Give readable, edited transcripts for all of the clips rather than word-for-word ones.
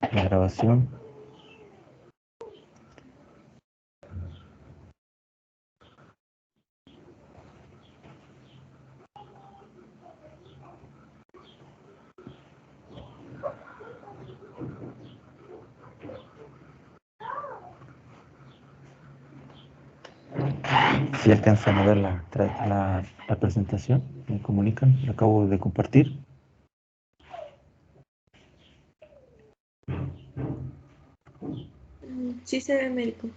la grabación. Si alcanzan a ver la presentación, me comunican, la acabo de compartir. Sí se ve, médico.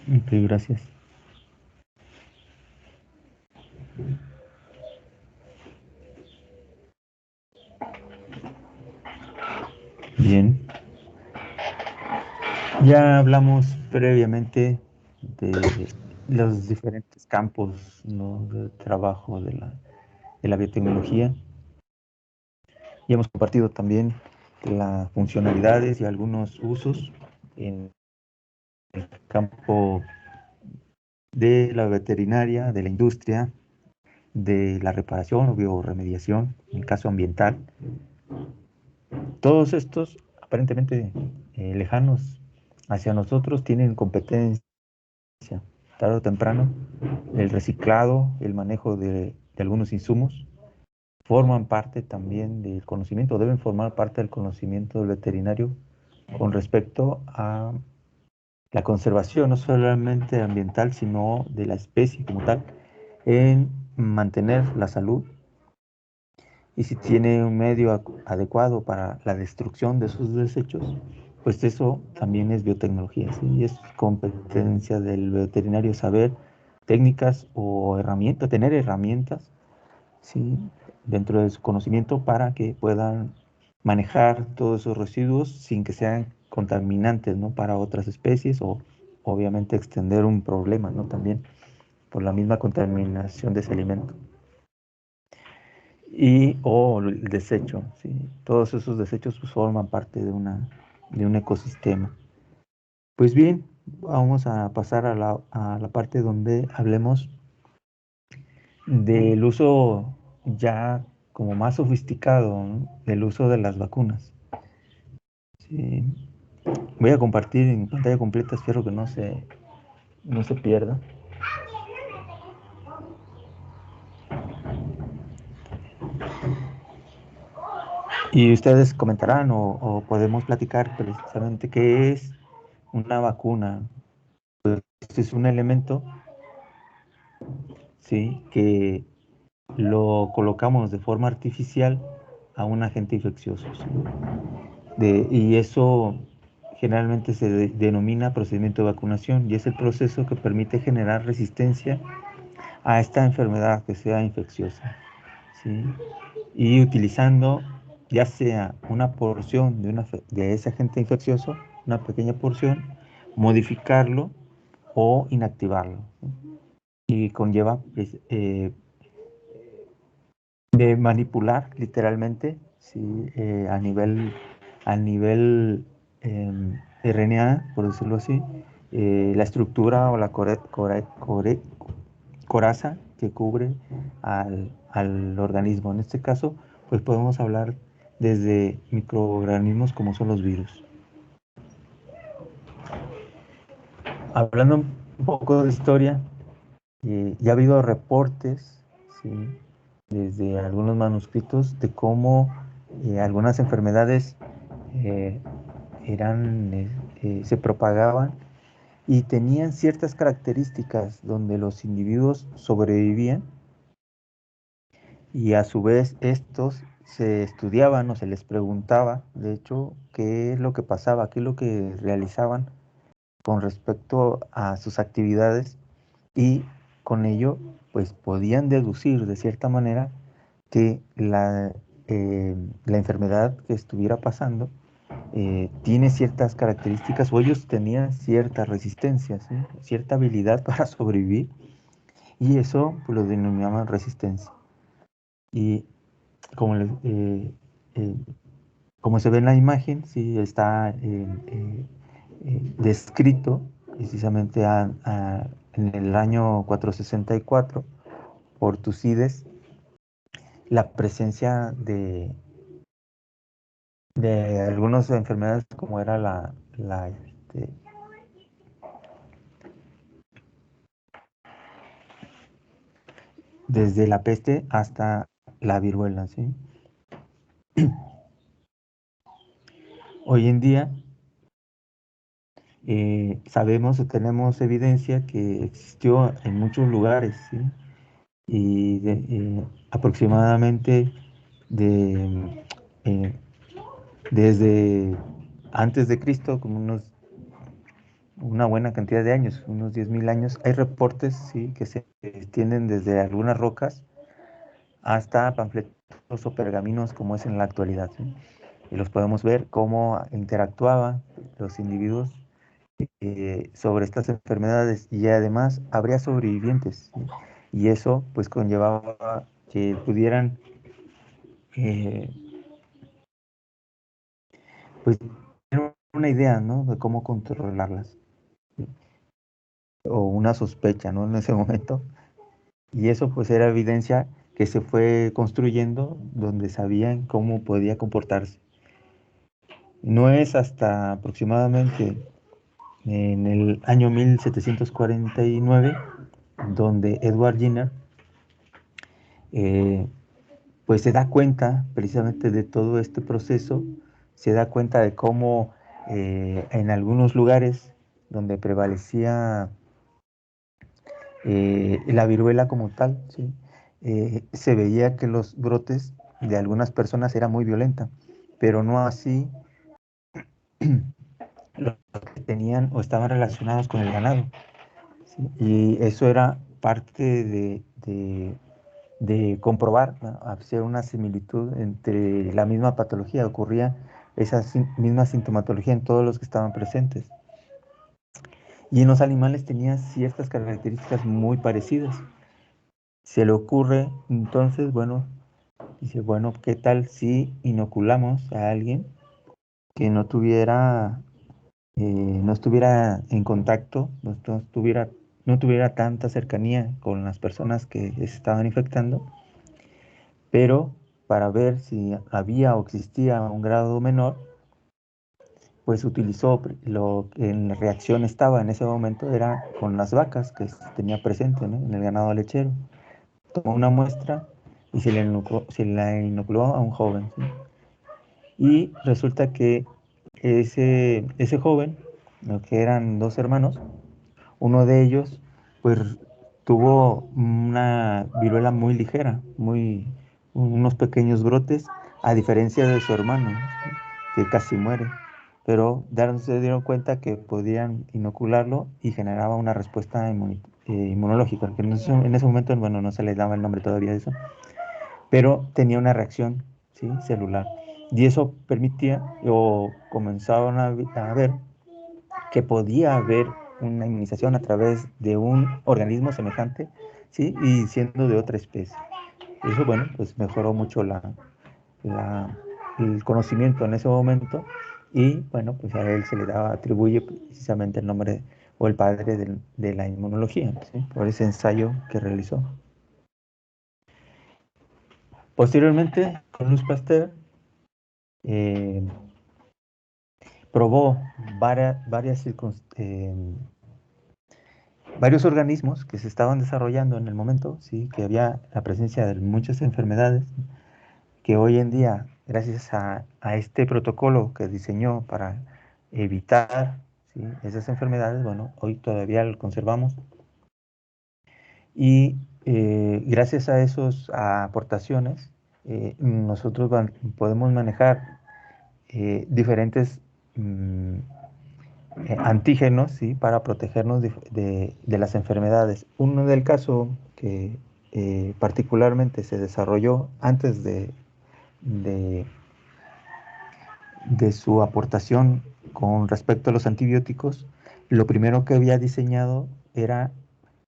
Ok, gracias. Bien. Ya hablamos previamente de los diferentes campos, ¿no?, de trabajo de la biotecnología. Y hemos compartido también las funcionalidades y algunos usos en el campo de la veterinaria, de la industria, de la reparación o bioremediación, en el caso ambiental. Todos estos, aparentemente lejanos hacia nosotros, tienen competencia. Tarde o temprano, el reciclado, el manejo de algunos insumos, forman parte también del conocimiento, deben formar parte del conocimiento del veterinario con respecto a la conservación, no solamente ambiental, sino de la especie como tal, en mantener la salud, y si tiene un medio adecuado para la destrucción de sus desechos, pues eso también es biotecnología, ¿sí? Y es competencia del veterinario saber técnicas o herramientas, tener herramientas, ¿sí?, dentro de su conocimiento para que puedan manejar todos esos residuos sin que sean contaminantes, ¿no?, para otras especies, o obviamente extender un problema, ¿no?, también por la misma contaminación de ese alimento. Y o el desecho, ¿sí? Todos esos desechos pues, forman parte de un ecosistema. Pues bien, vamos a pasar a la parte donde hablemos del uso ya como más sofisticado, ¿no?, del uso de las vacunas. Sí. Voy a compartir en pantalla completa, espero que no se pierda. Y ustedes comentarán o podemos platicar precisamente qué es una vacuna. Pues este es un elemento, sí, que lo colocamos de forma artificial a un agente infeccioso, ¿sí? Y eso generalmente se denomina procedimiento de vacunación, y es el proceso que permite generar resistencia a esta enfermedad que sea infecciosa, ¿sí? Y utilizando ya sea una porción de ese agente infeccioso, una pequeña porción, modificarlo o inactivarlo, ¿sí? Y conlleva pues, de manipular literalmente, ¿sí?, a nivel RNA, por decirlo así, la estructura o la coraza que cubre al organismo. En este caso, pues podemos hablar desde microorganismos como son los virus. Hablando un poco de historia, ya ha habido reportes, ¿sí?, desde algunos manuscritos de cómo algunas enfermedades eh, se propagaban y tenían ciertas características donde los individuos sobrevivían, y a su vez estos se estudiaban o se les preguntaba, de hecho, qué es lo que pasaba, qué es lo que realizaban con respecto a sus actividades, y con ello pues podían deducir de cierta manera que la enfermedad que estuviera pasando tiene ciertas características, o ellos tenían cierta resistencia, ¿sí?, cierta habilidad para sobrevivir, y eso pues, lo denominaban resistencia. Y como, eh, como se ve en la imagen, sí está descrito precisamente en el año 464 por Tucídides la presencia de algunas enfermedades como era desde la peste hasta la viruela, ¿sí? Hoy en día sabemos o tenemos evidencia que existió en muchos lugares, ¿sí? Y aproximadamente de, eh, desde antes de Cristo, como una buena cantidad de años, unos 10.000 años, hay reportes, ¿sí?, que se extienden desde algunas rocas hasta panfletos o pergaminos como es en la actualidad, ¿sí? Y los podemos ver cómo interactuaban los individuos sobre estas enfermedades, y además habría sobrevivientes, ¿sí? Y eso pues conllevaba que pudieran eh, pues tener una idea, ¿no?, de cómo controlarlas, ¿sí? O una sospecha, ¿no?, en ese momento. Y eso pues era evidencia que se fue construyendo donde sabían cómo podía comportarse. No es hasta aproximadamente en el año 1749 donde Edward Jenner eh, pues se da cuenta precisamente de todo este proceso, se da cuenta de cómo en algunos lugares donde prevalecía la viruela como tal, ¿sí? Se veía que los brotes de algunas personas eran muy violentos, pero no así los que tenían o estaban relacionados con el ganado, ¿sí? Y eso era parte de comprobar, ¿no?, hacer una similitud entre la misma patología, ocurría esa misma sintomatología en todos los que estaban presentes. Y en los animales tenía ciertas características muy parecidas. Se le ocurre entonces, bueno, dice, bueno, ¿qué tal si inoculamos a alguien que no estuviera en contacto, no tuviera tanta cercanía con las personas que se estaban infectando, pero para ver si había o existía un grado menor, pues utilizó lo que en reacción estaba en ese momento, era con las vacas que tenía presente, ¿no?, en el ganado lechero. Tomó una muestra y se la inoculó a un joven, ¿sí? Y resulta que ese joven, ¿no?, que eran dos hermanos, uno de ellos pues tuvo una viruela muy ligera, unos pequeños brotes, a diferencia de su hermano, ¿sí?, que casi muere. Pero se dieron cuenta que podían inocularlo y generaba una respuesta inmunológica, que en ese momento, bueno, no se les daba el nombre todavía de eso, pero tenía una reacción, ¿sí?, celular. Y eso permitía, o comenzaron a ver que podía haber una inmunización a través de un organismo semejante, ¿sí?, y siendo de otra especie. Eso, bueno, pues mejoró mucho la, el conocimiento en ese momento, y bueno, pues a él se le atribuye precisamente el nombre o el padre de la inmunología, ¿sí?, por ese ensayo que realizó. Posteriormente, con Louis Pasteur, eh, probó varios organismos que se estaban desarrollando en el momento, ¿sí?, que había la presencia de muchas enfermedades, que hoy en día, gracias a este protocolo que diseñó para evitar, ¿sí?, esas enfermedades, bueno, hoy todavía lo conservamos. Y gracias a esas aportaciones, nosotros podemos manejar diferentes antígenos, ¿sí?, para protegernos de las enfermedades. Uno del caso que particularmente se desarrolló antes de, de su aportación con respecto a los antibióticos, lo primero que había diseñado era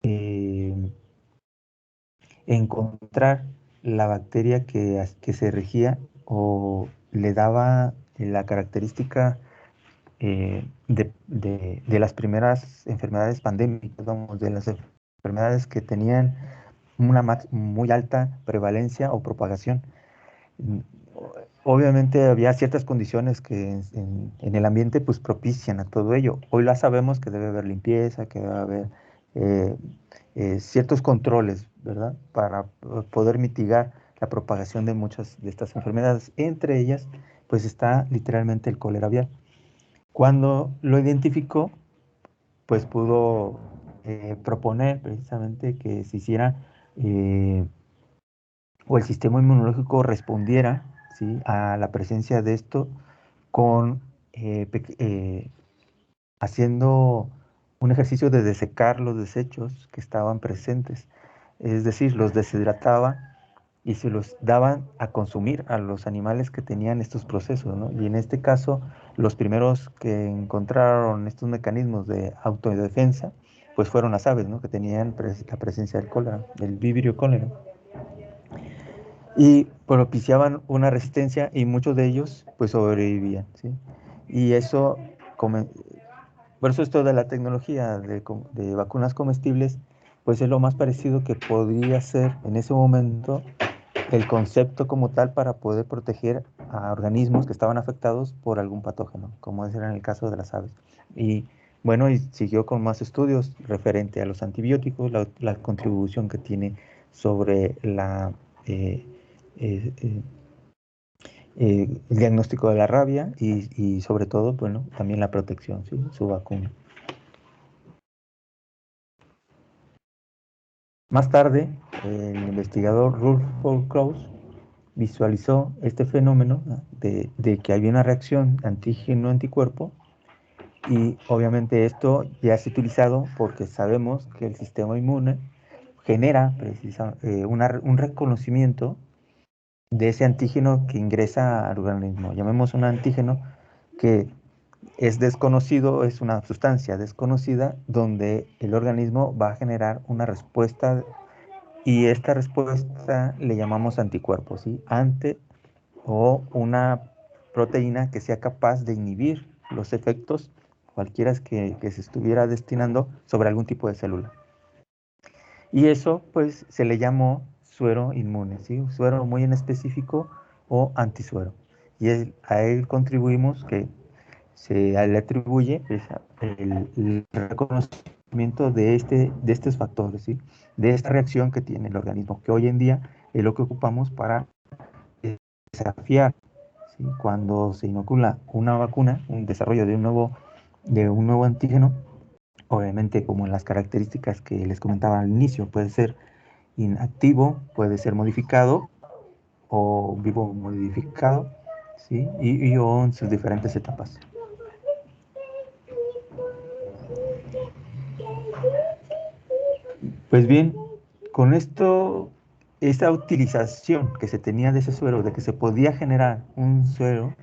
eh, encontrar la bacteria que se regía o le daba la característica de las primeras enfermedades pandémicas, vamos, de las enfermedades que tenían una muy alta prevalencia o propagación. obviamente había ciertas condiciones que en el ambiente pues propician a todo ello. Hoy la sabemos que debe haber limpieza, que debe haber eh, ciertos controles, ¿verdad? Para poder mitigar la propagación de muchas de estas enfermedades. Entre ellas, pues está literalmente el cólera aviar. Cuando lo identificó, pues pudo proponer precisamente que se hiciera eh, o el sistema inmunológico respondiera, ¿sí?, a la presencia de esto con haciendo un ejercicio de desecar los desechos que estaban presentes. Es decir, los deshidrataba y se los daban a consumir a los animales que tenían estos procesos, ¿no? Y en este caso, los primeros que encontraron estos mecanismos de autodefensa, pues fueron las aves, ¿no?, que tenían la presencia del cólera, del Vibrio cólera. Y propiciaban una resistencia y muchos de ellos pues sobrevivían, ¿sí? Y eso, por eso esto de la tecnología de vacunas comestibles, pues es lo más parecido que podría ser en ese momento el concepto como tal para poder proteger a organismos que estaban afectados por algún patógeno, como era en el caso de las aves. Y bueno, y siguió con más estudios referente a los antibióticos, la contribución que tiene sobre eh, eh, eh, el diagnóstico de la rabia y sobre todo, bueno, también la protección, ¿sí?, su vacuna. Más tarde, el investigador Rutherford Krauss visualizó este fenómeno, ¿no?, de que había una reacción antígeno-anticuerpo, y obviamente esto ya es utilizado porque sabemos que el sistema inmune genera un reconocimiento de ese antígeno que ingresa al organismo. Llamemos un antígeno que es desconocido, es una sustancia desconocida donde el organismo va a generar una respuesta, y esta respuesta le llamamos anticuerpos, ¿sí?, ante o una proteína que sea capaz de inhibir los efectos cualquiera que se estuviera destinando sobre algún tipo de célula. Y eso pues se le llamó suero inmune, ¿sí?, un suero muy en específico o antisuero. Y a él contribuimos que se le atribuye el reconocimiento de estos factores, ¿sí?, de esta reacción que tiene el organismo, que hoy en día es lo que ocupamos para desafiar, ¿sí?, cuando se inocula una vacuna, un desarrollo de un nuevo antígeno. Obviamente, como en las características que les comentaba al inicio, puede ser inactivo, puede ser modificado o vivo modificado, ¿sí?, o en sus diferentes etapas. Pues bien, con esto, esta utilización que se tenía de ese suero, de que se podía generar un suero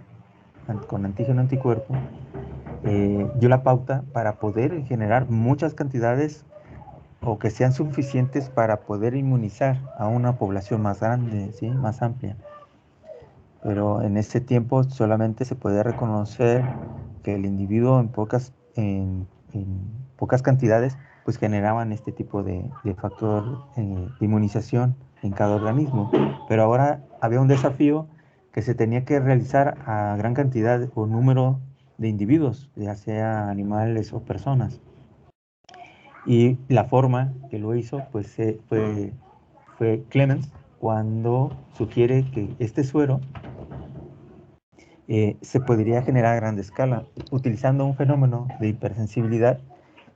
con antígeno anticuerpo, dio la pauta para poder generar muchas cantidades o que sean suficientes para poder inmunizar a una población más grande, ¿sí?, más amplia. Pero en ese tiempo solamente se podía reconocer que el individuo en pocas cantidades pues generaban este tipo de factor de inmunización en cada organismo. Pero ahora había un desafío que se tenía que realizar a gran cantidad o número de individuos, ya sea animales o personas. Y la forma que lo hizo pues fue Clemens, cuando sugiere que este suero se podría generar a gran escala, utilizando un fenómeno de hipersensibilidad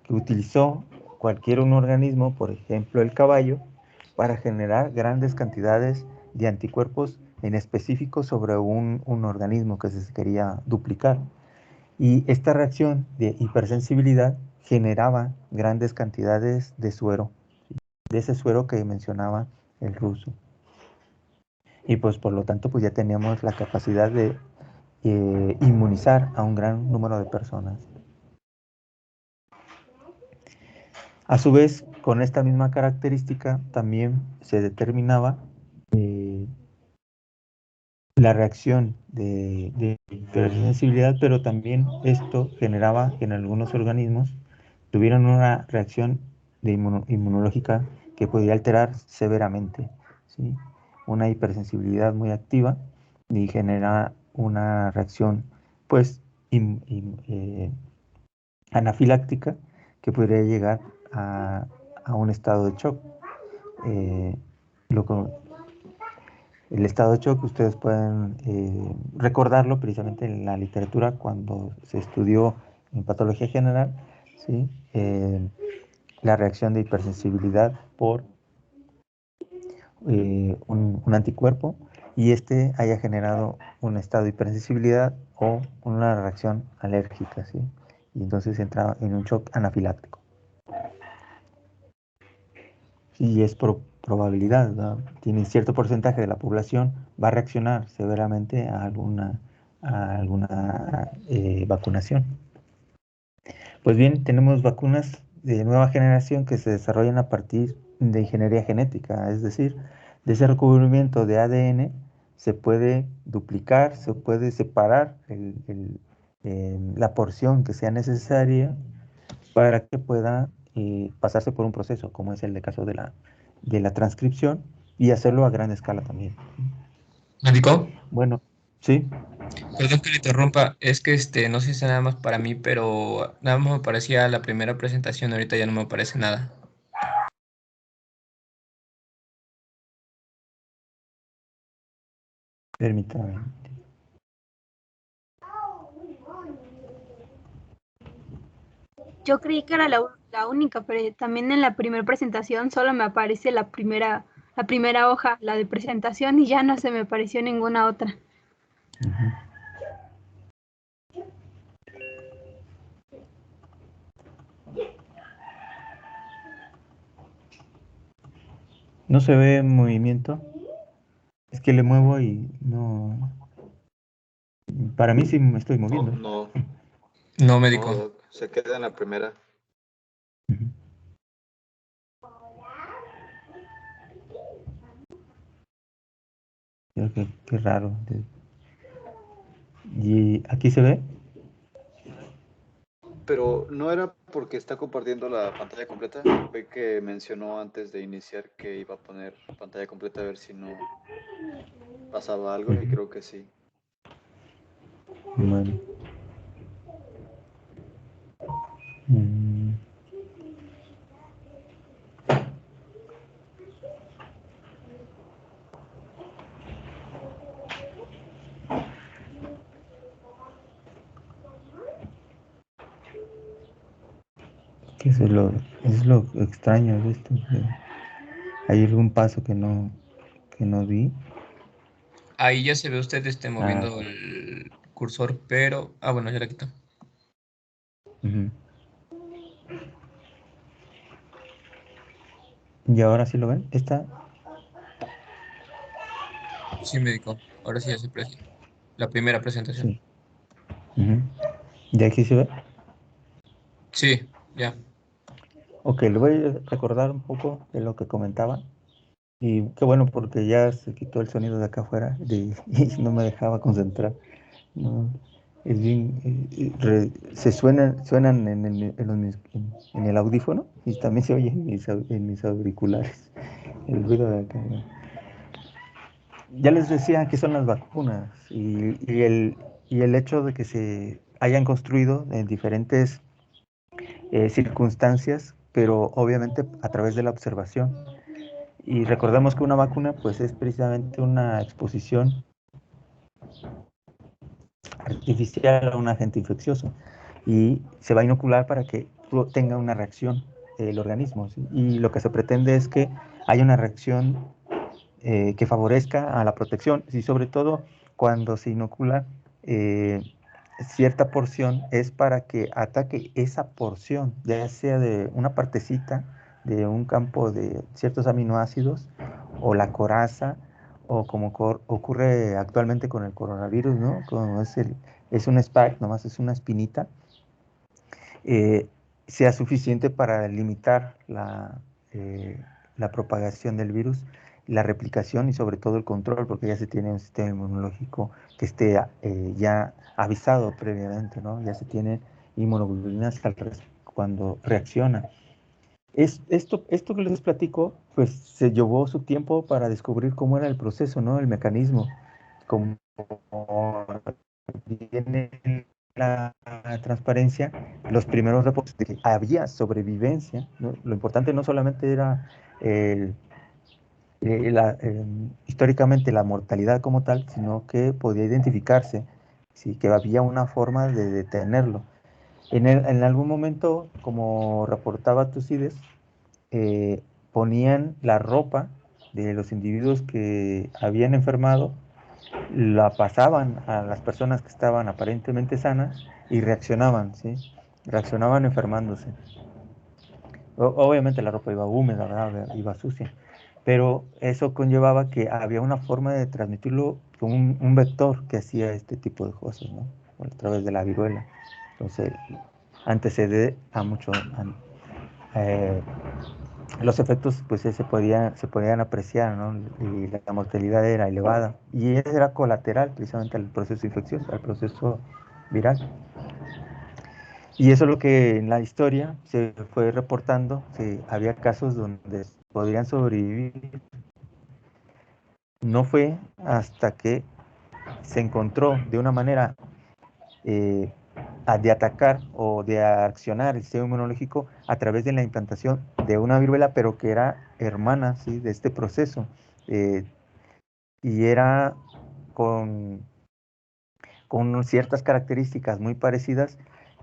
que utilizó cualquier un organismo, por ejemplo el caballo, para generar grandes cantidades de anticuerpos en específico sobre un organismo que se quería duplicar. Y esta reacción de hipersensibilidad generaba grandes cantidades de suero, de ese suero que mencionaba el ruso. Y pues por lo tanto pues ya teníamos la capacidad de inmunizar a un gran número de personas. A su vez, con esta misma característica también se determinaba eh, la reacción de hipersensibilidad, pero también esto generaba que en algunos organismos tuvieran una reacción inmunológica que podía alterar severamente, ¿sí?, una hipersensibilidad muy activa y genera una reacción, pues, anafiláctica que podría llegar a un estado de shock. Eh, lo, el estado de shock ustedes pueden recordarlo precisamente en la literatura cuando se estudió en patología general, ¿sí? La reacción de hipersensibilidad por un anticuerpo y este haya generado un estado de hipersensibilidad o una reacción alérgica, ¿sí? Y entonces entra en un shock anafiláctico. Y es probabilidad, ¿no? Tiene cierto porcentaje de la población va a reaccionar severamente a alguna vacunación. Pues bien, tenemos vacunas de nueva generación que se desarrollan a partir de ingeniería genética, es decir, de ese recubrimiento de ADN se puede duplicar, se puede separar la porción que sea necesaria para que pueda pasarse por un proceso, como es el de caso de la transcripción, y hacerlo a gran escala también. ¿Médico? Bueno, sí, Perdón que le interrumpa, es que no sé si es nada más para mí, pero nada más me parecía la primera presentación, ahorita ya no me aparece nada. permítame. Yo creí que era la única, pero también en la primera presentación solo me aparece la primera hoja, la de presentación, y ya no se me apareció ninguna otra. Uh-huh. No se ve movimiento. Es que le muevo y no. Para mí sí me estoy No, moviendo. no, No, no, médico. Doc, se queda en la primera. Uh-huh. Qué raro. ¿Y aquí se ve? Pero no era porque está compartiendo la pantalla completa. Fue que mencionó antes de iniciar que iba a poner pantalla completa a ver si no pasaba algo y Uh-huh. creo que sí. Bueno. Mm. Que es lo extraño de esto. Hay algún paso que no vi. Ahí ya se ve usted Ah, moviendo el cursor, pero... Ah, bueno, ya la quito. uh-huh. ¿Y ahora sí lo ven? Esta, Sí, médico. Ahora sí ya se aprecia. La primera presentación. sí. Uh-huh. ¿Y aquí se ve? Sí, ya. Ok, le voy a recordar un poco de lo que comentaba. Y qué bueno porque ya se quitó el sonido de acá afuera y no me dejaba concentrar. No, es bien, suenan en el audífono y también se oye en mis auriculares. El ruido de acá. ¿No? Ya les decía que son las vacunas y el hecho de que se hayan construido en diferentes circunstancias, pero obviamente a través de la observación. Y recordemos que una vacuna pues es precisamente una exposición artificial a un agente infeccioso y se va a inocular para que tenga una reacción el organismo, ¿sí? Y lo que se pretende es que haya una reacción que favorezca a la protección y sobre todo cuando se inocula cierta porción es para que ataque esa porción, ya sea de una partecita de un campo de ciertos aminoácidos o la coraza o como ocurre actualmente con el coronavirus, ¿no? Como es un spike, nomás es una espinita, eh, sea suficiente para limitar la propagación del virus, la replicación y sobre todo el control, porque ya se tiene un sistema inmunológico que esté ya avisado previamente, ¿no? Ya se tienen inmunoglobulinas cuando reacciona. Esto que les platico, pues se llevó su tiempo para descubrir cómo era el proceso, ¿no? El mecanismo, cómo viene la transparencia, los primeros reportes de que había sobrevivencia, ¿no? Lo importante no solamente era históricamente la mortalidad como tal, sino que podía identificarse, ¿sí? Que había una forma de detenerlo. En algún momento, como reportaba Tucídides, ponían la ropa de los individuos que habían enfermado, la pasaban a las personas que estaban aparentemente sanas y reaccionaban, ¿sí? Reaccionaban enfermándose. Obviamente la ropa iba húmeda, ¿verdad? Iba sucia, pero eso conllevaba que había una forma de transmitirlo con un vector que hacía este tipo de cosas, ¿no? A través de la viruela. Entonces, antecede a mucho. Los efectos pues se podían apreciar, ¿no? Y la mortalidad era elevada. Y era colateral precisamente al proceso infeccioso, al proceso viral. Y eso es lo que en la historia se fue reportando, que había casos donde podrían sobrevivir. No fue hasta que se encontró de una manera de atacar o de accionar el sistema inmunológico a través de la implantación de una viruela, pero que era hermana, ¿sí? De este proceso. Y era con ciertas características muy parecidas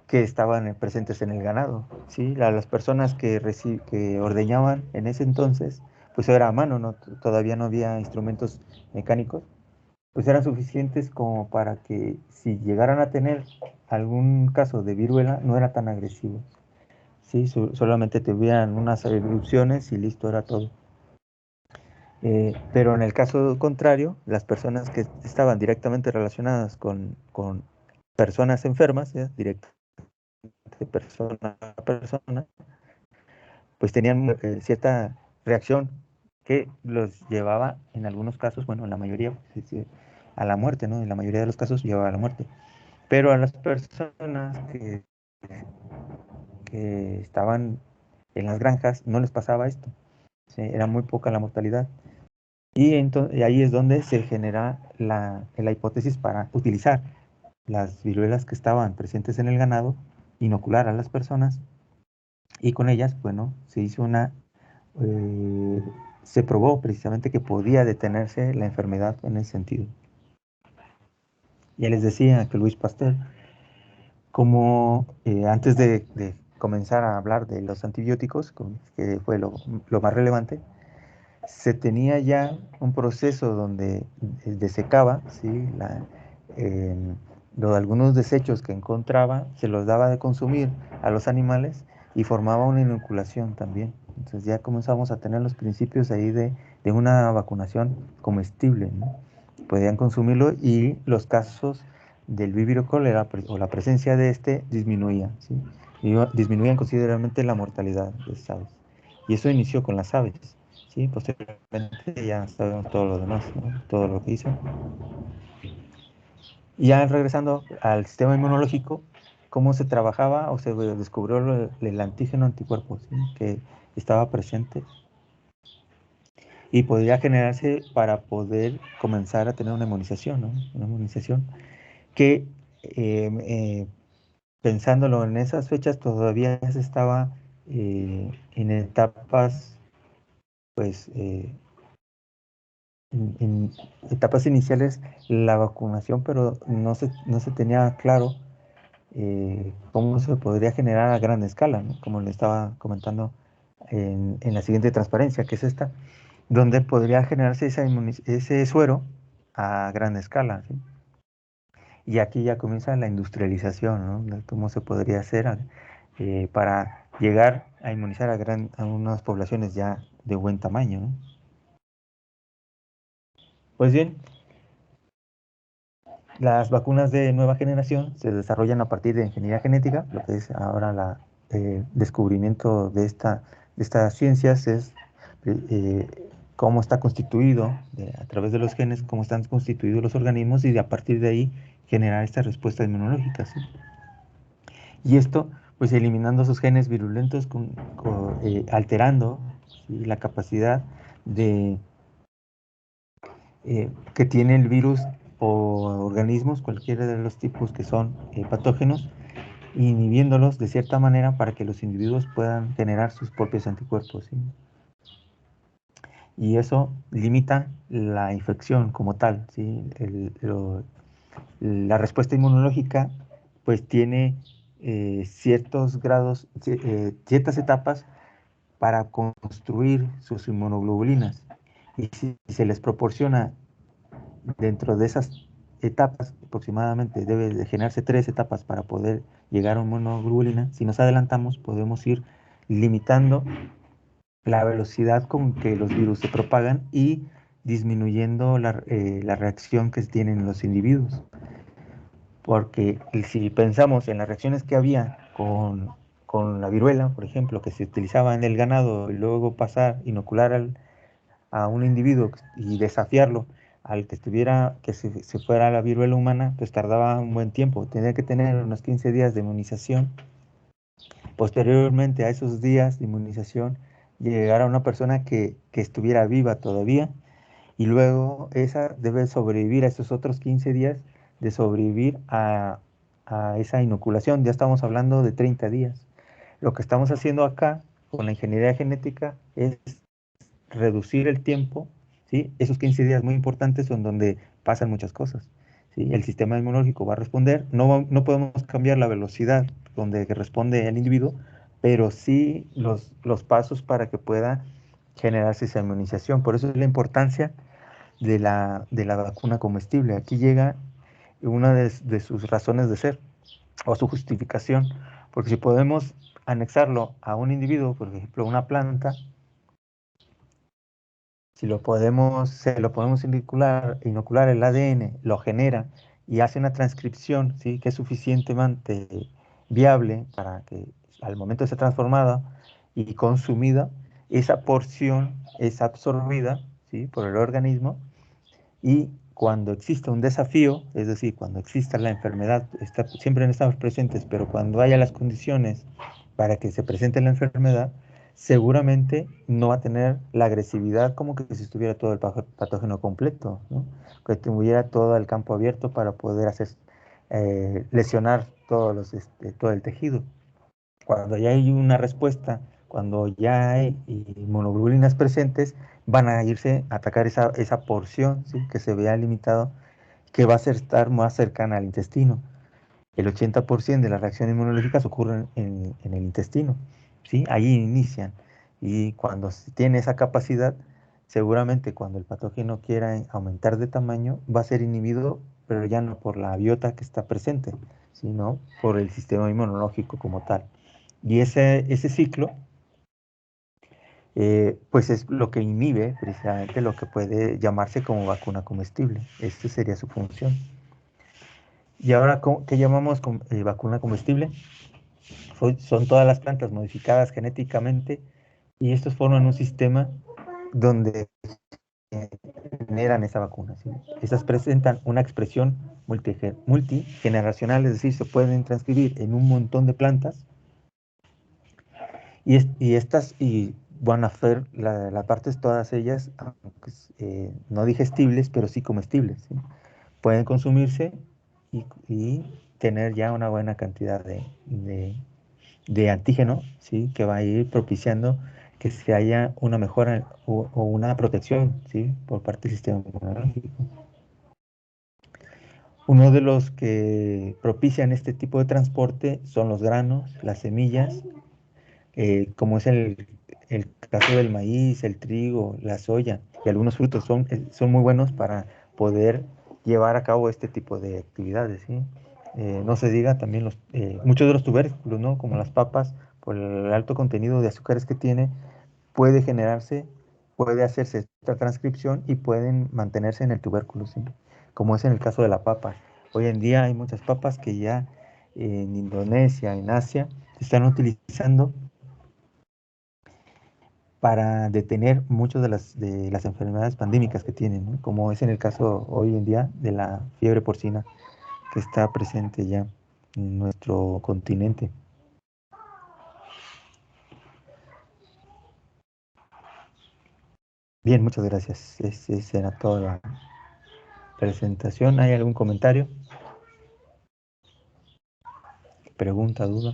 que estaban presentes en el ganado, ¿sí? Las personas que ordeñaban en ese entonces, pues era a mano, ¿no? Todavía no había instrumentos mecánicos, pues eran suficientes como para que si llegaran a tener algún caso de viruela, no era tan agresivo, ¿sí? Solamente tuvieran unas erupciones y listo, era todo. Pero en el caso contrario, las personas que estaban directamente relacionadas con personas enfermas, ¿ya? Directamente de persona a persona, pues tenían cierta reacción que los llevaba en algunos casos, bueno, en la mayoría, pues, a la muerte, ¿no? En la mayoría de los casos llevaba a la muerte. Pero a las personas que estaban en las granjas no les pasaba esto, ¿sí? Era muy poca la mortalidad. Y ahí es donde se genera la hipótesis para utilizar las viruelas que estaban presentes en el ganado, inocular a las personas, y con ellas, bueno, se probó precisamente que podía detenerse la enfermedad en ese sentido. Ya les decía que Louis Pasteur, como antes de comenzar a hablar de los antibióticos, que fue lo más relevante, se tenía ya un proceso donde desecaba, ¿sí? Algunos desechos que encontraba, se los daba de consumir a los animales y formaba una inoculación también. Entonces ya comenzamos a tener los principios ahí de una vacunación comestible, ¿no? Podían consumirlo y los casos del vívido cólera o la presencia de este disminuía, ¿sí? Disminuían considerablemente la mortalidad de las aves. Y eso inició con las aves, ¿sí? Posteriormente ya sabemos todo lo demás, ¿no? Todo lo que hizo. Y ya regresando al sistema inmunológico, cómo se trabajaba o se descubrió el antígeno anticuerpo, ¿sí? Que estaba presente y podría generarse para poder comenzar a tener una inmunización, ¿no? Una inmunización que, pensándolo en esas fechas, todavía se estaba en etapas, pues, en etapas iniciales la vacunación, pero no se tenía claro cómo se podría generar a gran escala, ¿no? Como le estaba comentando en la siguiente transparencia, que es esta, donde podría generarse ese suero a gran escala, ¿sí? Y aquí ya comienza la industrialización, ¿no? De cómo se podría hacer para llegar a inmunizar a unas poblaciones ya de buen tamaño, ¿no? Pues bien, las vacunas de nueva generación se desarrollan a partir de ingeniería genética. Lo que es ahora el descubrimiento de estas ciencias es cómo está constituido, a través de los genes, cómo están constituidos los organismos y a partir de ahí generar estas respuestas inmunológicas, ¿sí? Y esto, pues eliminando esos genes virulentos, alterando, ¿sí? La capacidad que tiene el virus o organismos, cualquiera de los tipos que son patógenos, inhibiéndolos de cierta manera para que los individuos puedan generar sus propios anticuerpos, ¿sí? Y eso limita la infección como tal, ¿sí? La respuesta inmunológica pues tiene ciertos grados, ciertas etapas para construir sus inmunoglobulinas. Y si se les proporciona dentro de esas etapas, aproximadamente debe de generarse 3 etapas para poder llegar a una inmunoglobulina. Si nos adelantamos, podemos ir limitando la velocidad con que los virus se propagan y disminuyendo la reacción que tienen los individuos. Porque si pensamos en las reacciones que había con la viruela, por ejemplo, que se utilizaba en el ganado y luego pasar, inocular a un individuo y desafiarlo al que estuviera, que se fuera la viruela humana, pues tardaba un buen tiempo. Tenía que tener unos 15 días de inmunización. Posteriormente a esos días de inmunización, llegar a una persona que estuviera viva todavía y luego esa debe sobrevivir a esos otros 15 días de sobrevivir a esa inoculación. Ya estamos hablando de 30 días. Lo que estamos haciendo acá con la ingeniería genética es reducir el tiempo, ¿sí? Esos 15 días muy importantes son donde pasan muchas cosas, ¿sí? El sistema inmunológico va a responder, no podemos cambiar la velocidad donde responde el individuo, pero sí los pasos para que pueda generarse esa inmunización. Por eso es la importancia de la vacuna comestible. Aquí llega una de sus razones de ser o su justificación, porque si podemos anexarlo a un individuo, por ejemplo, una planta, si se lo podemos inocular el ADN, lo genera y hace una transcripción, ¿sí? Que es suficientemente viable para que al momento de ser transformada y consumida, esa porción es absorbida, ¿sí? Por el organismo y cuando exista un desafío, es decir, cuando exista la enfermedad, siempre no estamos presentes, pero cuando haya las condiciones para que se presente la enfermedad, seguramente no va a tener la agresividad como que si estuviera todo el patógeno completo, ¿no? Que tuviera todo el campo abierto para poder lesionar todo el tejido. Cuando ya hay una respuesta, cuando ya hay inmunoglobulinas presentes, van a irse a atacar esa porción, ¿sí? Que se vea limitado, que va a estar más cercana al intestino. El 80% de las reacciones inmunológicas ocurren en el intestino, ¿sí? Ahí inician. Y cuando se tiene esa capacidad, seguramente cuando el patógeno quiera aumentar de tamaño, va a ser inhibido, pero ya no por la biota que está presente, sino por el sistema inmunológico como tal. Y ese ciclo, pues es lo que inhibe precisamente lo que puede llamarse como vacuna comestible. Esta sería su función. Y ahora, ¿qué llamamos vacuna comestible? Son todas las plantas modificadas genéticamente y estos forman un sistema donde generan esa vacuna, ¿sí? Esas presentan una expresión multigeneracional, es decir, se pueden transcribir en un montón de plantas y van a ser las partes, todas ellas, no digestibles, pero sí comestibles, ¿sí? Pueden consumirse y tener ya una buena cantidad de antígeno, ¿sí? Que va a ir propiciando que se haya una mejora o una protección, ¿sí? Por parte del sistema inmunológico. Uno de los que propician este tipo de transporte son los granos, las semillas, como es el caso del maíz, el trigo, la soya y algunos frutos son muy buenos para poder llevar a cabo este tipo de actividades, ¿sí? No se diga también muchos de los tubérculos, ¿no? Como las papas, por el alto contenido de azúcares que tiene, puede hacerse esta transcripción y pueden mantenerse en el tubérculo, ¿sí? Como es en el caso de la papa. Hoy en día hay muchas papas que ya en Indonesia, en Asia, se están utilizando para detener muchas de las enfermedades pandémicas que tienen, ¿no? Como es en el caso hoy en día de la fiebre porcina que está presente ya en nuestro continente. Bien, muchas gracias. Esa era toda presentación. ¿Hay algún comentario? ¿Pregunta, duda?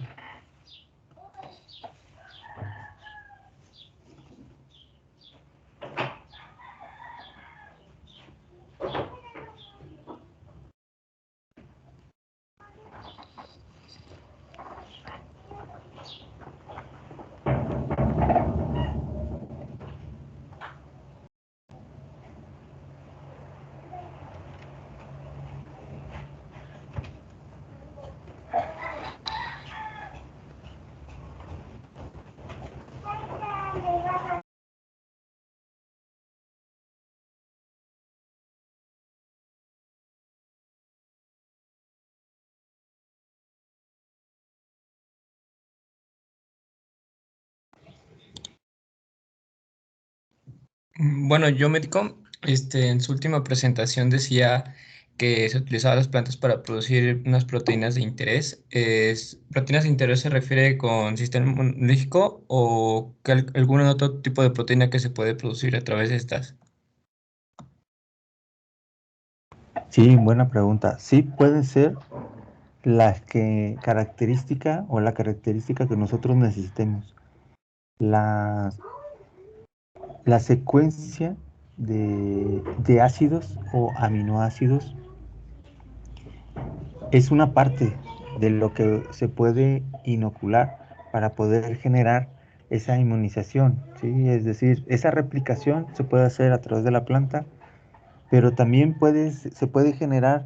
Bueno, yo médico, en su última presentación decía que se utilizaban las plantas para producir unas proteínas de interés. ¿Proteínas de interés se refiere con sistema inmunológico o algún otro tipo de proteína que se puede producir a través de estas? Sí, buena pregunta. Sí, pueden ser las que característica o la característica que nosotros necesitemos. La, la secuencia de ácidos o aminoácidos es una parte de lo que se puede inocular para poder generar esa inmunización, ¿sí? Es decir, esa replicación se puede hacer a través de la planta, pero también se puede generar,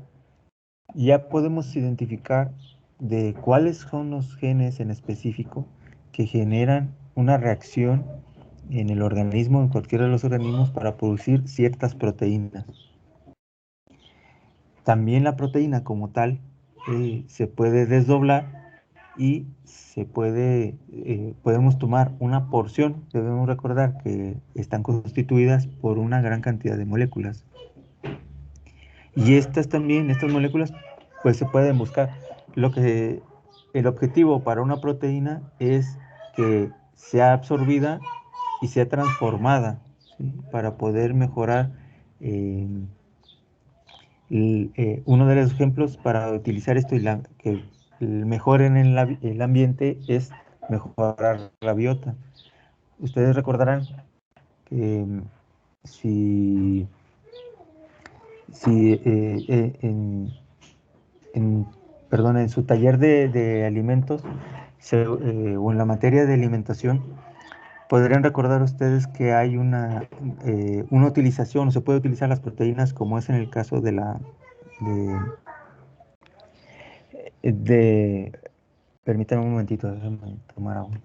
ya podemos identificar de cuáles son los genes en específico que generan una reacción en el organismo, en cualquiera de los organismos, para producir ciertas proteínas. También la proteína como tal se puede desdoblar y podemos tomar una porción. Debemos recordar que están constituidas por una gran cantidad de moléculas. Y estas moléculas, pues se pueden buscar. El objetivo para una proteína es que sea absorbida y sea transformada, ¿sí? Para poder mejorar. Uno de los ejemplos para utilizar esto y que mejoren en el ambiente es mejorar la biota. Ustedes recordarán que si, si en, perdón, en su taller de alimentos o en la materia de alimentación, podrían recordar ustedes que hay una utilización, se puede utilizar las proteínas como es en el caso de de permítame un momentito, déjame tomar agua.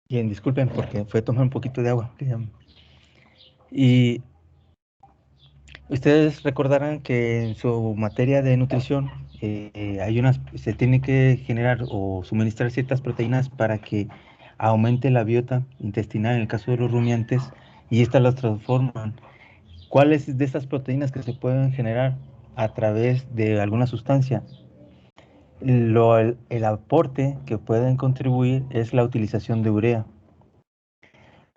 Bien, disculpen porque fue tomar un poquito de agua. Y ustedes recordarán que en su materia de nutrición se tiene que generar o suministrar ciertas proteínas para que aumente la biota intestinal en el caso de los rumiantes y estas las transforman. ¿Cuáles de estas proteínas que se pueden generar a través de alguna sustancia? El aporte que pueden contribuir es la utilización de urea.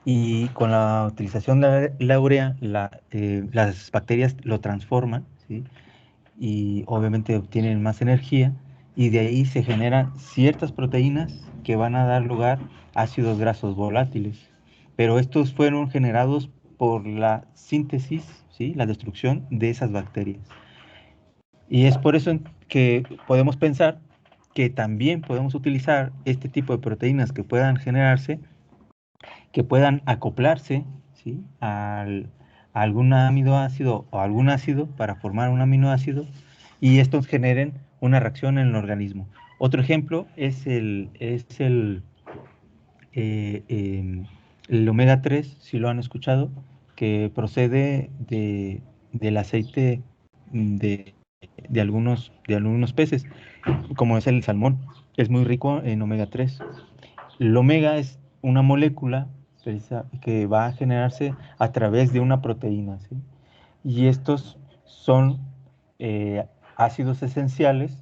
Y con la utilización de la urea, las bacterias lo transforman, ¿sí? Y obviamente obtienen más energía y de ahí se generan ciertas proteínas que van a dar lugar a ácidos grasos volátiles. Pero estos fueron generados por la síntesis, ¿sí? La destrucción de esas bacterias. Y es por eso que podemos pensar que también podemos utilizar este tipo de proteínas que puedan generarse, que puedan acoplarse, ¿sí?, a algún aminoácido o algún ácido para formar un aminoácido y estos generen una reacción en el organismo. Otro ejemplo es el omega 3, si lo han escuchado, que procede del aceite de, de algunos peces, como es el salmón. Es muy rico en omega 3. El omega es una molécula que va a generarse a través de una proteína, ¿sí? Y estos son ácidos esenciales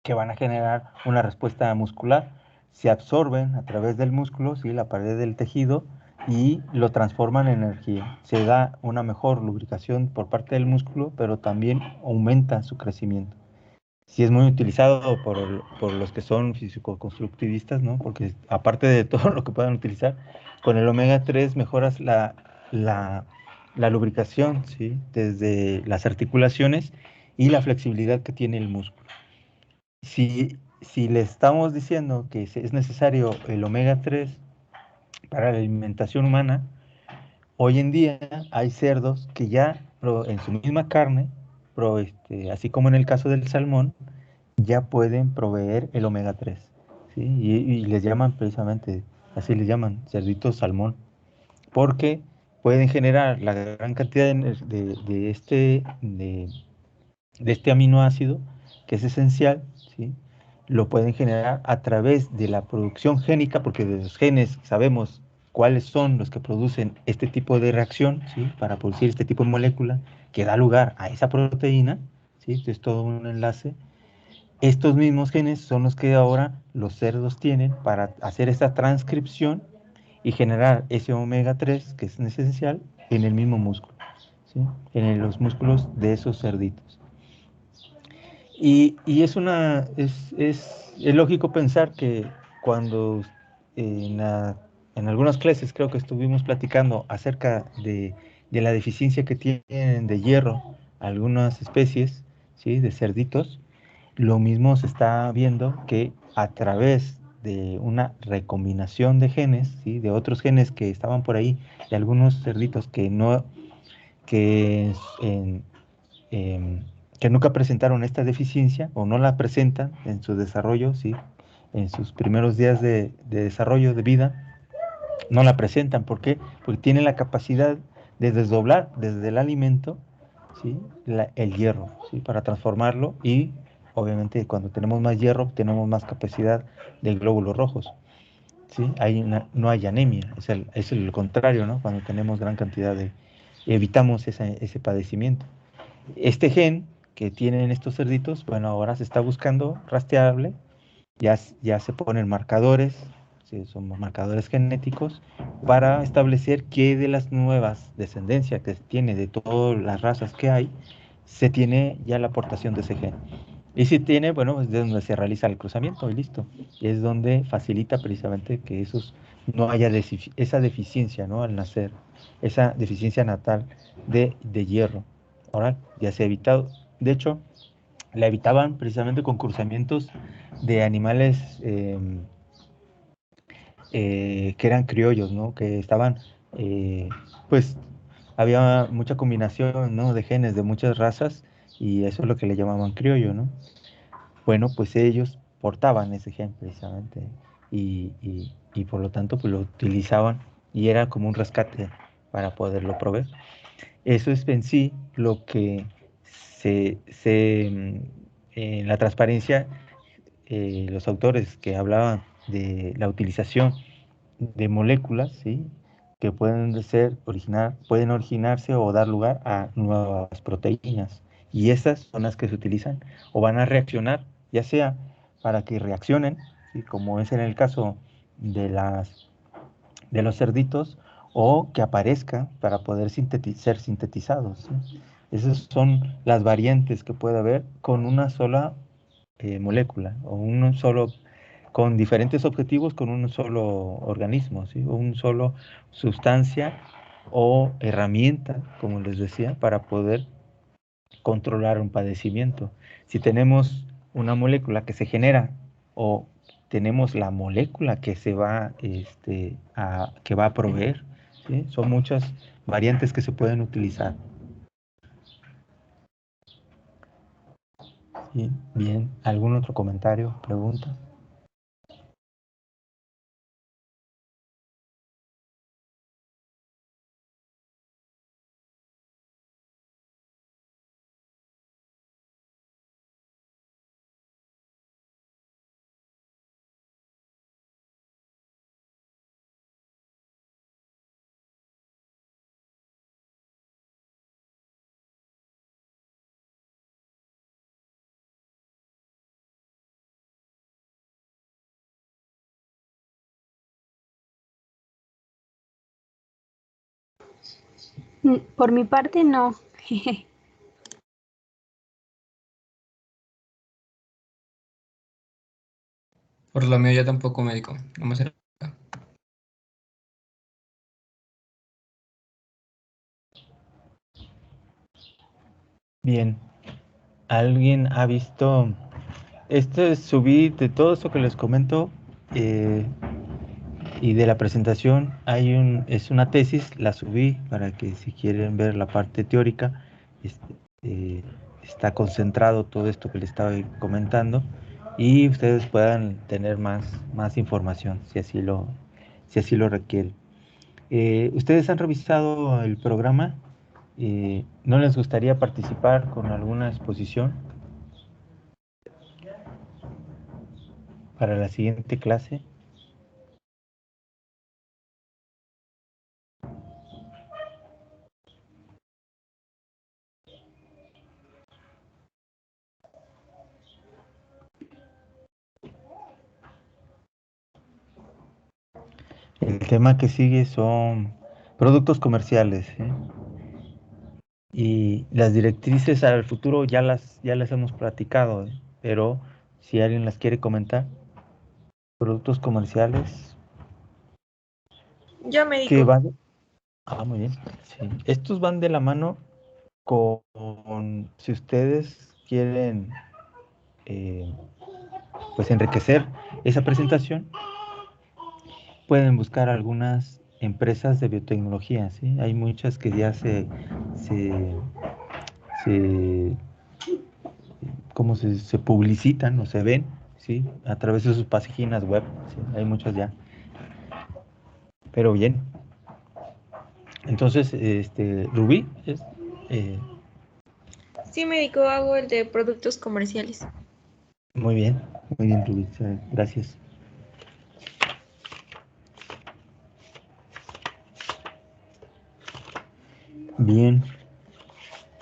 que van a generar una respuesta muscular. Se absorben a través del músculo, ¿sí?, la pared del tejido, y lo transforman en energía. Se da una mejor lubricación por parte del músculo, pero también aumenta su crecimiento. Sí es muy utilizado por los que son físico-constructivistas, ¿no? Porque aparte de todo lo que puedan utilizar, con el omega 3 mejoras la lubricación, ¿sí?, desde las articulaciones y la flexibilidad que tiene el músculo. Si le estamos diciendo que es necesario el omega 3 para la alimentación humana, hoy en día hay cerdos que ya en su misma carne, así como en el caso del salmón, ya pueden proveer el omega 3, ¿sí? Y les llaman precisamente, así les llaman, cerditos salmón, porque pueden generar la gran cantidad de este aminoácido, que es esencial, ¿sí? Lo pueden generar a través de la producción génica, porque de los genes sabemos cuáles son los que producen este tipo de reacción, ¿sí?, para producir este tipo de molécula que da lugar a esa proteína, ¿sí? Es todo un enlace. Estos mismos genes son los que ahora los cerdos tienen para hacer esta transcripción y generar ese omega 3 que es esencial en el mismo músculo, ¿sí?, en los músculos de esos cerditos. Y es lógico pensar que cuando en algunas clases creo que estuvimos platicando acerca de la deficiencia que tienen de hierro algunas especies, ¿sí?, de cerditos, lo mismo se está viendo que a través de una recombinación de genes, ¿sí?, de otros genes que estaban por ahí, de algunos cerditos que en, em, que nunca presentaron esta deficiencia o no la presentan en su desarrollo, ¿sí?, en sus primeros días de desarrollo de vida, no la presentan. ¿Por qué? Porque tienen la capacidad de desdoblar desde el alimento, ¿sí?, el hierro, ¿sí?, para transformarlo, y obviamente cuando tenemos más hierro tenemos más capacidad de glóbulos rojos, ¿sí? No hay anemia, es el contrario, ¿no? Cuando tenemos gran cantidad evitamos ese padecimiento. Este gen que tienen estos cerditos, bueno, ahora se está buscando rastreable, ya se ponen marcadores, ¿sí?, son marcadores genéticos para establecer qué de las nuevas descendencias que se tiene de todas las razas que hay, se tiene ya la aportación de ese gen. Y si tiene, bueno, es de donde se realiza el cruzamiento y listo. Y es donde facilita precisamente que no haya esa deficiencia, ¿no?, al nacer, esa deficiencia natal de hierro. Ahora ya se ha evitado. De hecho, la evitaban precisamente con cruzamientos de animales que eran criollos, ¿no?, que estaban, pues, había mucha combinación, ¿no?, de genes de muchas razas, y eso es lo que le llamaban criollo, ¿no? Bueno, pues ellos portaban ese gen precisamente, y por lo tanto pues lo utilizaban y era como un rescate para poderlo proveer. Eso es en sí lo que en la transparencia, los autores que hablaban de la utilización de moléculas, ¿sí?, que pueden originarse o dar lugar a nuevas proteínas. Y esas son las que se utilizan o van a reaccionar, ya sea para que reaccionen, ¿sí?, como es en el caso de los cerditos, o que aparezcan para poder ser sintetizados, ¿sí? Esas son las variantes que puede haber con una sola molécula o con diferentes objetivos con un solo organismo, ¿sí?, o un solo sustancia o herramienta, como les decía, para poder controlar un padecimiento. Si tenemos una molécula que se genera o tenemos la molécula que se va, que va a proveer, ¿sí? Son muchas variantes que se pueden utilizar. ¿Sí? Bien, ¿algún otro comentario, pregunta? Por mi parte, no. Por lo mío, yo tampoco médico. Nomás era. Bien, ¿alguien ha visto? Esto es subir de todo esto que les comento y de la presentación. Es una tesis, la subí para que si quieren ver la parte teórica, este, eh, está concentrado todo esto que les estaba comentando y ustedes puedan tener más información si así lo requieren. ¿Ustedes han revisado el programa? ¿No les gustaría participar con alguna exposición para la siguiente clase? El tema que sigue son productos comerciales, ¿sí? Y las directrices al futuro ya las hemos platicado, ¿eh? Pero si alguien las quiere comentar, productos comerciales Yo que médico. van, muy bien, sí. Estos van de la mano si ustedes quieren, eh, pues enriquecer esa presentación, pueden buscar algunas empresas de biotecnología, ¿sí? Hay muchas que ya se, se se publicitan o se ven, ¿sí? A través de sus páginas web, ¿sí? Hay muchas ya. Pero bien. Entonces, Rubí es... Sí, médico, hago el de productos comerciales. muy bien, Rubí, gracias. Bien.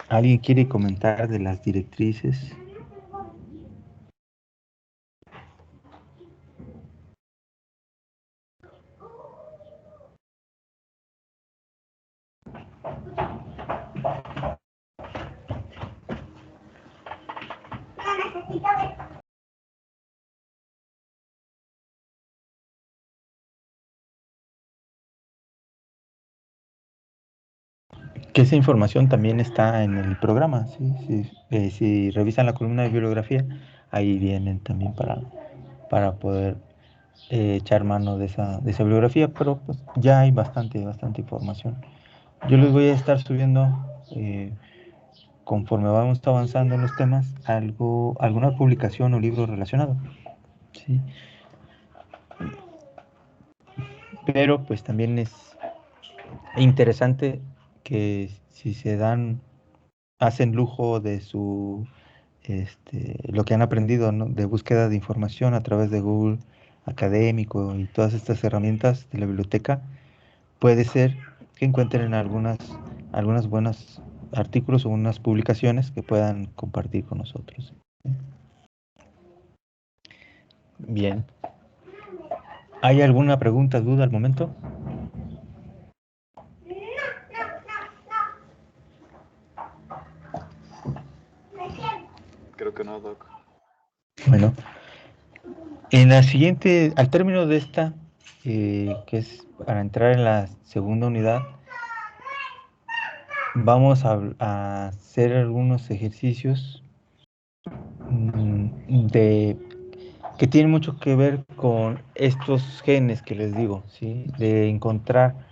¿Alguien quiere comentar de las directrices? Que esa información también está en el programa, ¿sí? Si revisan la columna de bibliografía, ahí vienen también para poder echar mano de esa bibliografía, pero pues ya hay bastante información. Yo les voy a estar subiendo, conforme vamos avanzando en los temas, alguna publicación o libro relacionado, ¿sí? Pero pues también es interesante que si hacen lujo de lo que han aprendido, ¿no? De búsqueda de información a través de Google Académico y todas estas herramientas de la biblioteca, puede ser que encuentren algunas buenas artículos o unas publicaciones que puedan compartir con nosotros. Bien. ¿Hay alguna pregunta, duda al momento? Creo que no, Doc. Bueno, al término de esta, que es para entrar en la segunda unidad, vamos a hacer algunos ejercicios que tienen mucho que ver con estos genes que les digo, ¿sí? De encontrar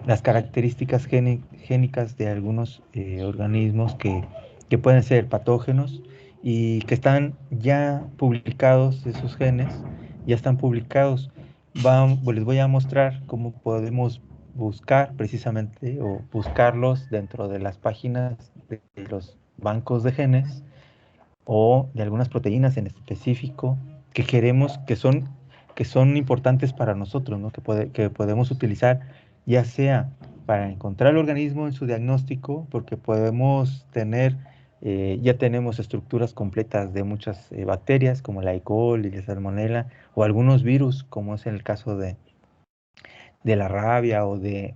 las características génicas de algunos organismos que pueden ser patógenos y que están ya publicados, esos genes ya están publicados. Les voy a mostrar cómo podemos buscar precisamente o buscarlos dentro de las páginas de los bancos de genes o de algunas proteínas en específico que queremos, que son importantes para nosotros, ¿no? Que podemos utilizar ya sea para encontrar el organismo en su diagnóstico, porque podemos tener, ya tenemos estructuras completas de muchas bacterias, como la E. coli, la Salmonella, o algunos virus, como es en el caso de la rabia o de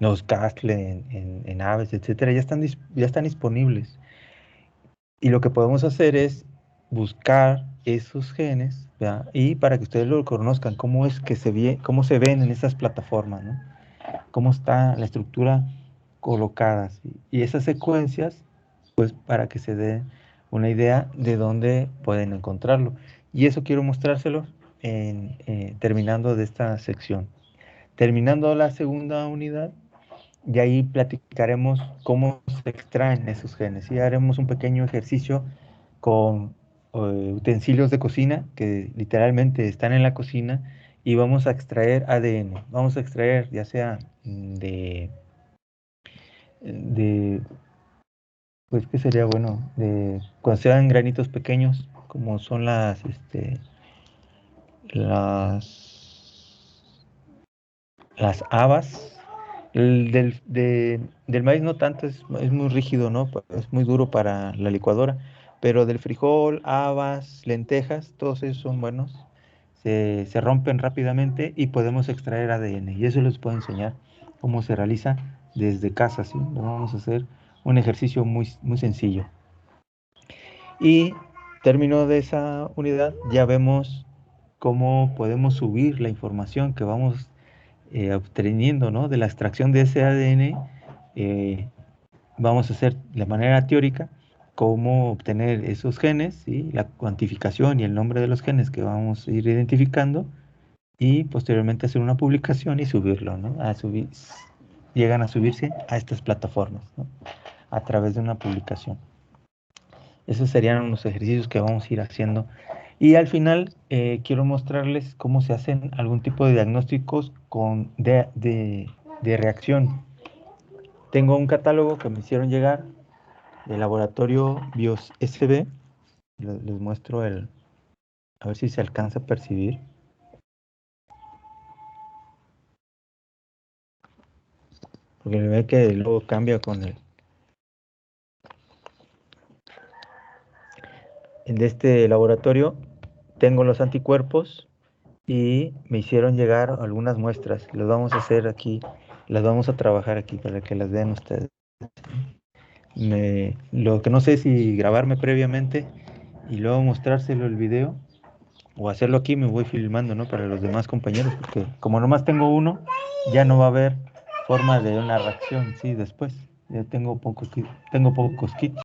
los castle en aves, etcétera, ya están disponibles. Y lo que podemos hacer es buscar esos genes, ¿verdad? Y para que ustedes lo conozcan, cómo se ven en esas plataformas, ¿no? Cómo está la estructura colocada, ¿sí? Y esas secuencias, pues para que se den una idea de dónde pueden encontrarlo. Y eso quiero mostrárselo terminando de esta sección. Terminando la segunda unidad, y ahí platicaremos cómo se extraen esos genes y haremos un pequeño ejercicio con utensilios de cocina que literalmente están en la cocina y vamos a extraer ADN. Vamos a extraer ya sea de pues que sería bueno, cuando sean granitos pequeños, como son las, las habas. Del maíz no tanto, es muy rígido, ¿no? Es muy duro para la licuadora, pero del frijol, habas, lentejas, todos esos son buenos. Se rompen rápidamente y podemos extraer ADN. Y eso les puedo enseñar cómo se realiza desde casa, ¿sí? Vamos a hacer un ejercicio muy, muy sencillo. Y terminó de esa unidad, ya vemos cómo podemos subir la información que vamos obteniendo, ¿no? De la extracción de ese ADN, vamos a hacer de manera teórica cómo obtener esos genes, ¿sí? La cuantificación y el nombre de los genes que vamos a ir identificando y posteriormente hacer una publicación y subirlo, ¿no? Llegan a subirse a estas plataformas, ¿no? A través de una publicación. Esos serían unos ejercicios que vamos a ir haciendo. Y al final quiero mostrarles cómo se hacen algún tipo de diagnósticos de reacción. Tengo un catálogo que me hicieron llegar del laboratorio BIOS SB. Les muestro a ver si se alcanza a percibir. Porque ve que luego cambia con el de este laboratorio. Tengo los anticuerpos y me hicieron llegar algunas muestras. Las vamos a hacer aquí, las vamos a trabajar aquí para que las vean ustedes. Lo que no sé si grabarme previamente y luego mostrárselo el video o hacerlo aquí, me voy filmando, ¿no? Para los demás compañeros, porque como nomás tengo uno, ya no va a haber forma de una reacción, sí, después. Ya tengo pocos kits.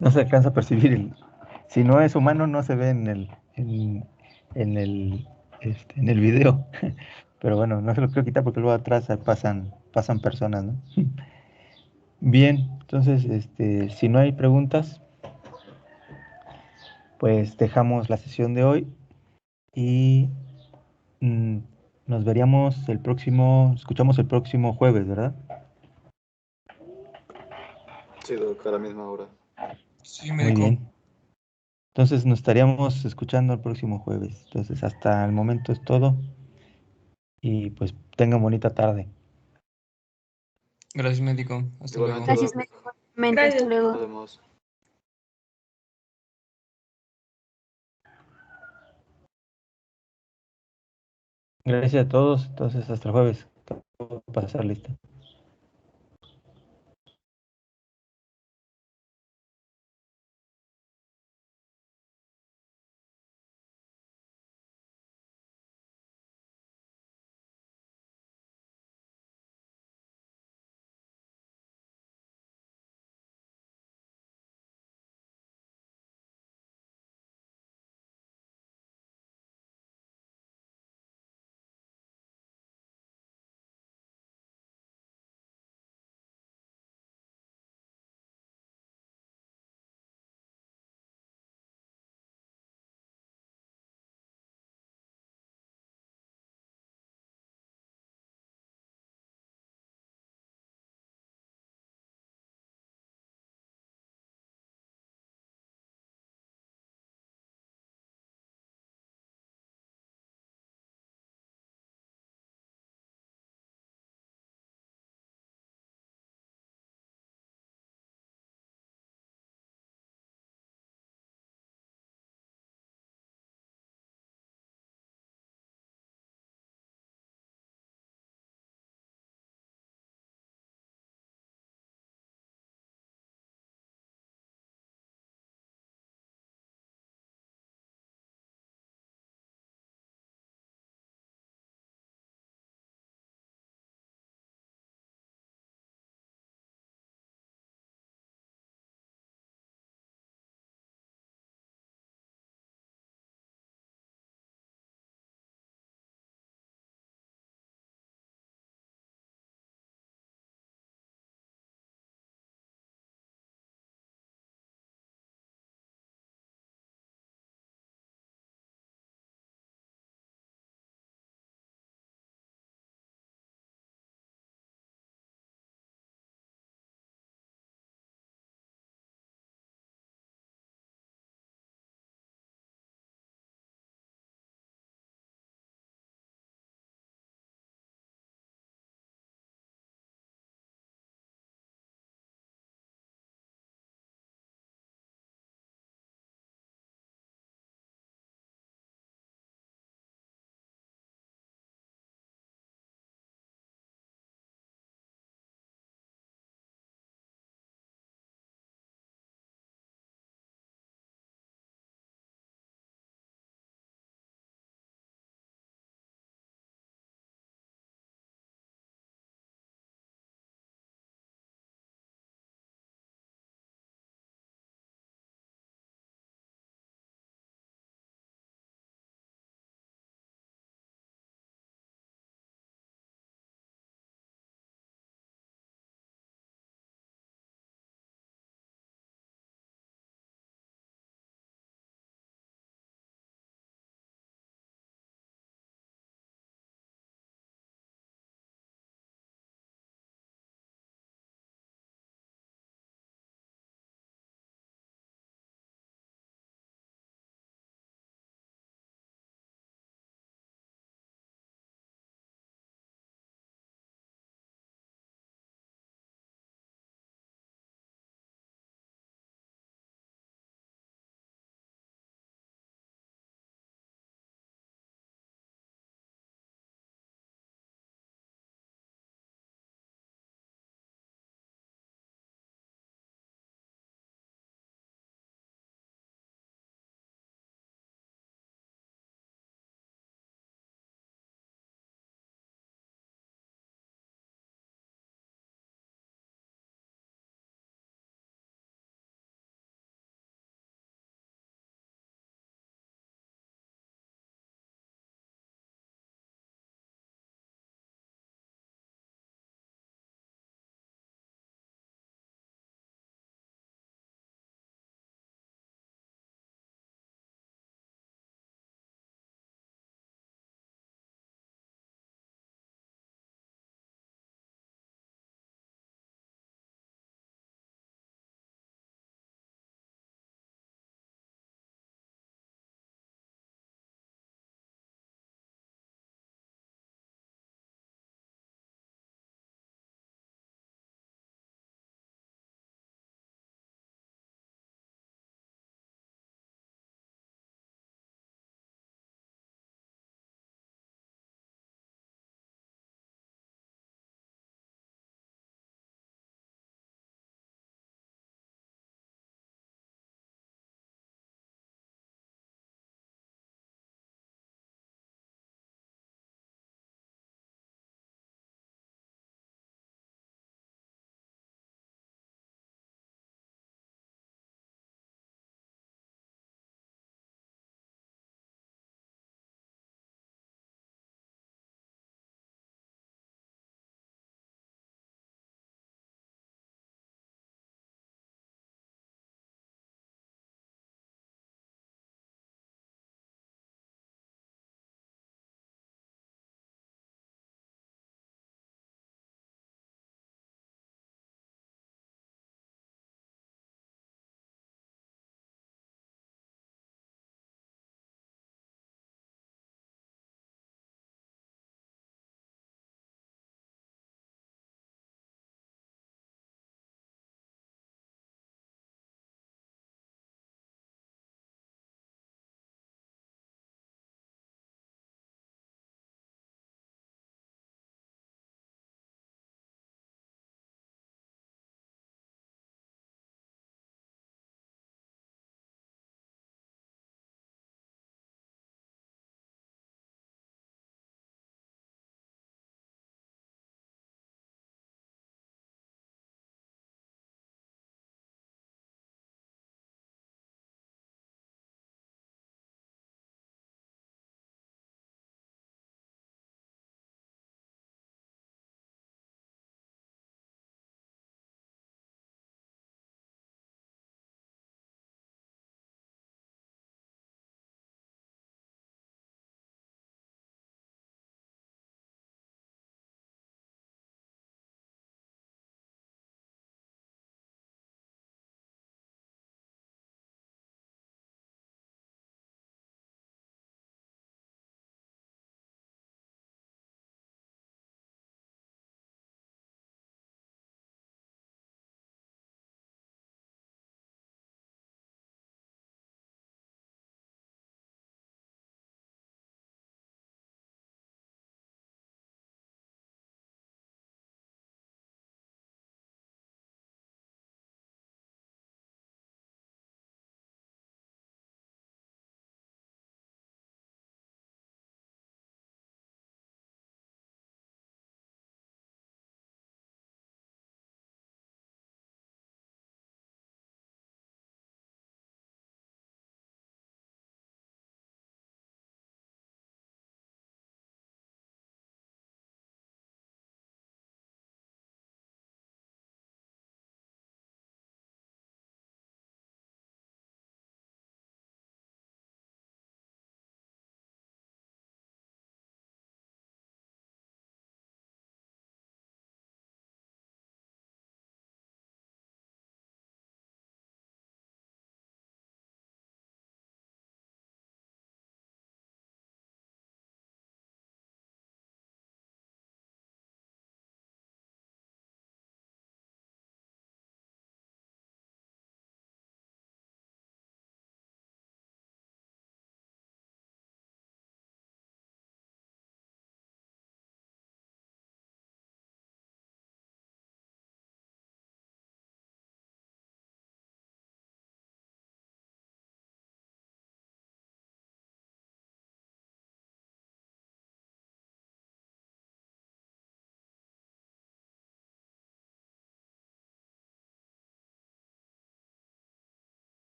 No se alcanza a percibir si no es humano, no se ve en el, en el video. Pero bueno, no se lo quiero quitar porque luego atrás pasan personas, ¿no? Bien, entonces, si no hay preguntas, pues dejamos la sesión de hoy y nos veríamos escuchamos el próximo jueves, ¿verdad? Sí, Doc, a la misma hora. Sí, Muy médico. bien. Entonces nos estaríamos escuchando el próximo jueves. Entonces hasta el momento es todo y pues tengan bonita tarde. Gracias, médico. Hasta luego. Igualmente, Gracias, Doc. médico. Hasta Gracias. luego. Nos vemos. Gracias a todos. Entonces hasta el jueves. Todo va a pasar listo.